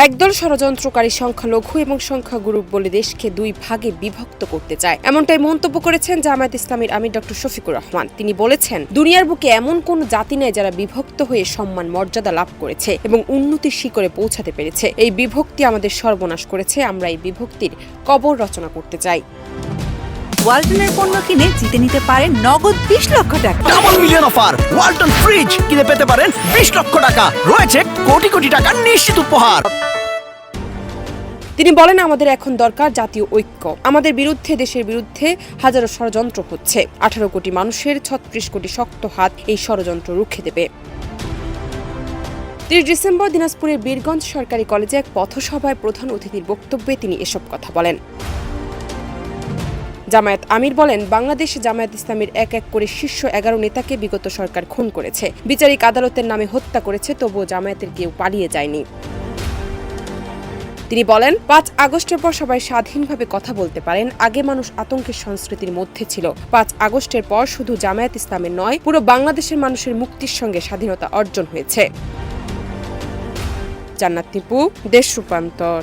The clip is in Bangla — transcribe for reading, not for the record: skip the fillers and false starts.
একদল ষড়যন্ত্রকারী সংখ্যালঘু এবং সংখ্যাগুরু বলে দেশকে দুই ভাগে বিভক্ত করতে চায়, এমনটাই মন্তব্য করেছেন জামায়াত ইসলামীর আমির ডক্টর শফিকুর রহমান। তিনি বলেছেন, দুনিয়ার বুকে এমন কোন জাতি নেই যারা বিভক্ত হয়ে সম্মান মর্যাদা লাভ করেছে এবং উন্নতির শিখরে পৌঁছাতে পেরেছে। এই বিভক্তি আমাদের সর্বনাশ করেছে। আমরা এই বিভক্তির কবর রচনা করতে চাই। ওয়ালটনের পণ্য কিনে জিতে নিতে পারেন নগদ 20 লক্ষ টাকা। Double million offer! Walton fridge কিনে পেতে পারেন 20 লক্ষ টাকা। রয়েছে কোটি কোটি টাকার নিশ্চিত উপহার। তিনি বলেন, আমাদের এখন দরকার জাতীয় ঐক্য। আমাদের বিরুদ্ধে, দেশের বিরুদ্ধে হাজারো ষড়যন্ত্র হচ্ছে। 18 কোটি মানুষের 36 কোটি শক্ত হাত এই ষড়যন্ত্র রুখে দেবে। 30 ডিসেম্বর দিনাজপুরের বীরগঞ্জ সরকারি কলেজে এক পথসভায় প্রধান অতিথির বক্তব্যে তিনি এসব কথা বলেন। জামায়াত আমির বলেন, বাংলাদেশে জামায়াত ইসলামীর এক এক করে শীর্ষ 11 নেতাকে বিগত সরকার খুন করেছে, বিচারিক আদালতের নামে হত্যা করেছে, তবুও জামায়াতের কেউ পালিয়ে যায়নি। তিনি বলেন, 5 আগস্টের পর সবাই স্বাধীনভাবে কথা বলতে পারেন। আগে মানুষ আতঙ্কের সংস্কৃতির মধ্যে ছিল। 5 আগস্টের পর শুধু জামায়াত ইসলামের নয়, পুরো বাংলাদেশের মানুষের মুক্তির সঙ্গে স্বাধীনতা অর্জন হয়েছে। জান্নাত টিপু, দেশ রূপান্তর।